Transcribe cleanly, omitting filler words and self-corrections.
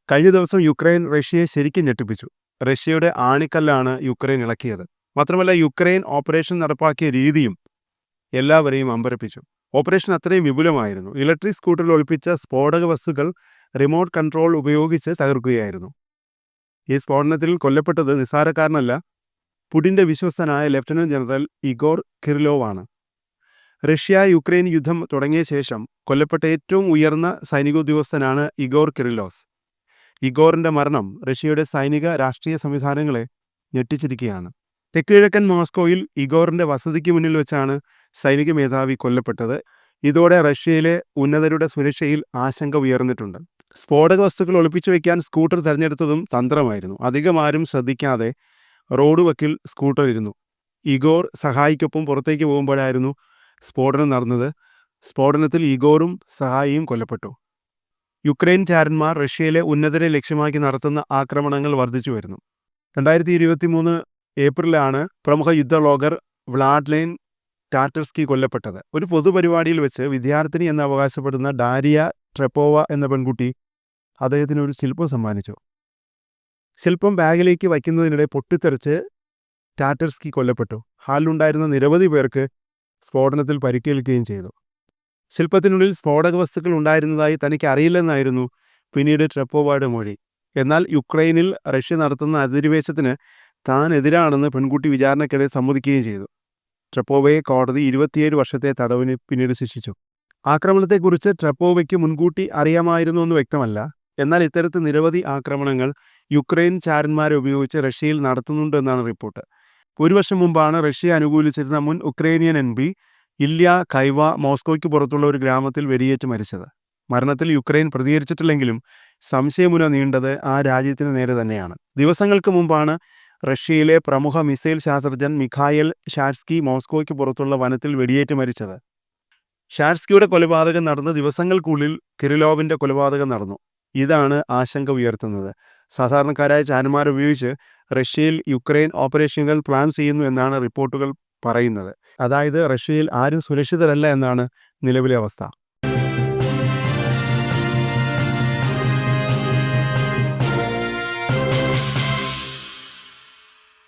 കഴിഞ്ഞ ദിവസം യുക്രൈൻ റഷ്യയെ ശരിക്കും ഞെട്ടിപ്പിച്ചു. റഷ്യയുടെ ആണിക്കല്ലാണ് യുക്രൈൻ ഇളക്കിയത്. മാത്രമല്ല, യുക്രൈൻ ഓപ്പറേഷൻ നടപ്പാക്കിയ രീതിയും എല്ലാവരെയും അമ്പരപ്പിച്ചു. ഓപ്പറേഷൻ അത്രയും വിപുലമായിരുന്നു. ഇലക്ട്രിക് സ്കൂട്ടറിൽ ഒളിപ്പിച്ച സ്ഫോടക വസ്തുക്കൾ റിമോട്ട് കൺട്രോൾ ഉപയോഗിച്ച് തകർക്കുകയായിരുന്നു. ഈ സ്ഫോടനത്തിൽ കൊല്ലപ്പെട്ടത് നിസ്സാരക്കാരനല്ല, പുടിന്റെ വിശ്വസ്തനായ ലഫ്റ്റനന്റ് ജനറൽ ഇഗോർ കിറിലോവ് ആണ്. റഷ്യ യുക്രൈൻ യുദ്ധം തുടങ്ങിയ ശേഷം കൊല്ലപ്പെട്ട ഏറ്റവും ഉയർന്ന സൈനികോദ്യോഗസ്ഥനാണ് ഇഗോർ കിറിലോസ്. ഇഗോറിന്റെ മരണം റഷ്യയുടെ സൈനിക രാഷ്ട്രീയ സംവിധാനങ്ങളെ ഞെട്ടിച്ചിരിക്കുകയാണ്. തെക്കുകിഴക്കൻ മോസ്കോയിൽ ഇഗോറിന്റെ വസതിക്ക് മുന്നിൽ വെച്ചാണ് സൈനിക മേധാവി കൊല്ലപ്പെട്ടത്. ഇതോടെ റഷ്യയിലെ ഉന്നതരുടെ സുരക്ഷയിൽ ആശങ്ക ഉയർന്നിട്ടുണ്ട്. സ്ഫോടക വസ്തുക്കൾ ഒളിപ്പിച്ചു വയ്ക്കാൻ സ്കൂട്ടർ തിരഞ്ഞെടുത്തതും തന്ത്രമായിരുന്നു. അധികം ആരും ശ്രദ്ധിക്കാതെ റോഡ് വക്കിൽ സ്കൂട്ടർ ഇരുന്നു. ഇഗോർ സഹായിക്കൊപ്പം പുറത്തേക്ക് പോകുമ്പോഴായിരുന്നു സ്ഫോടനം നടന്നത്. സ്ഫോടനത്തിൽ ഇഗോറും സഹായിയും കൊല്ലപ്പെട്ടു. യുക്രൈൻ ചാരന്മാർ റഷ്യയിലെ ഉന്നതരെ ലക്ഷ്യമാക്കി നടത്തുന്ന ആക്രമണങ്ങൾ വർദ്ധിച്ചു വരുന്നു. 2023 ഏപ്രിലാണ് പ്രമുഖ യുദ്ധ വ്ളോഗർ വ്ളാഡിമിർ ടാറ്റർസ്കി കൊല്ലപ്പെട്ടത്. ഒരു പൊതുപരിപാടിയിൽ വെച്ച് വിദ്യാർത്ഥിനി എന്ന് അവകാശപ്പെടുന്ന ഡാരിയ ട്രെപ്പോവ എന്ന പെൺകുട്ടി അദ്ദേഹത്തിന് ഒരു ശില്പം സമ്മാനിച്ചു. ശില്പം ബാഗിലേക്ക് വയ്ക്കുന്നതിനിടെ പൊട്ടിത്തെറിച്ച് ടാറ്റർസ്കി കൊല്ലപ്പെട്ടു. ഹാളിലുണ്ടായിരുന്ന നിരവധി പേർക്ക് സ്ഫോടനത്തിൽ പരിക്കേൽക്കുകയും ചെയ്തു. ശില്പത്തിനുള്ളിൽ സ്ഫോടക വസ്തുക്കൾ ഉണ്ടായിരുന്നതായി തനിക്ക് അറിയില്ലെന്നായിരുന്നു പിന്നീട് ട്രെപ്പോവയുടെ മൊഴി. എന്നാൽ യുക്രൈനിൽ റഷ്യ നടത്തുന്ന അധിനിവേശത്തിന് താൻ എതിരാണെന്ന് പെൺകുട്ടി വിചാരണയ്ക്കിടെ സമ്മതിക്കുകയും ചെയ്തു. ട്രെപ്പോവയെ കോടതി 27 വർഷത്തെ തടവിന് പിന്നീട് ശിക്ഷിച്ചു. ആക്രമണത്തെക്കുറിച്ച് ട്രെപ്പോവയ്ക്ക് മുൻകൂട്ടി അറിയാമായിരുന്നുവെന്ന് വ്യക്തമല്ല. എന്നാൽ ഇത്തരത്തിൽ നിരവധി ആക്രമണങ്ങൾ യുക്രൈൻ ചാരന്മാരെ ഉപയോഗിച്ച് റഷ്യയിൽ നടത്തുന്നുണ്ടെന്നാണ് റിപ്പോർട്ട്. ഒരു വർഷം മുമ്പാണ് റഷ്യ അനുകൂലിച്ചിരുന്ന മുൻ ഉക്രൈനിയൻ MP ഇല്യ കൈവ മോസ്കോയ്ക്ക് പുറത്തുള്ള ഒരു ഗ്രാമത്തിൽ വെടിയേറ്റ് മരിച്ചത്. മരണത്തിൽ യുക്രൈൻ പ്രതികരിച്ചിട്ടില്ലെങ്കിലും സംശയമുന നീണ്ടത് ആ രാജ്യത്തിന് നേരെ തന്നെയാണ്. ദിവസങ്ങൾക്ക് മുമ്പാണ് റഷ്യയിലെ പ്രമുഖ മിസൈൽ ശാസ്ത്രജ്ഞൻ മിഖായൽ ഷാറ്റ്സ്കി മോസ്കോയ്ക്ക് പുറത്തുള്ള വനത്തിൽ വെടിയേറ്റ് മരിച്ചത്. ഷാറ്റ്സ്കിയുടെ കൊലപാതകം നടന്ന ദിവസങ്ങൾക്കുള്ളിൽ കിറിലോവിന്റെ കൊലപാതകം നടന്നു. ഇതാണ് ആശങ്ക ഉയർത്തുന്നത്. സാധാരണക്കാരായ ചാരന്മാരെ ഉപയോഗിച്ച് റഷ്യയിൽ യുക്രൈൻ ഓപ്പറേഷനുകൾ പ്ലാൻ ചെയ്യുന്നു എന്നാണ് റിപ്പോർട്ടുകൾ പറയുന്നത്. അതായത് റഷ്യയിൽ ആരും സുരക്ഷിതരല്ല എന്നാണ് നിലവിലെ അവസ്ഥ.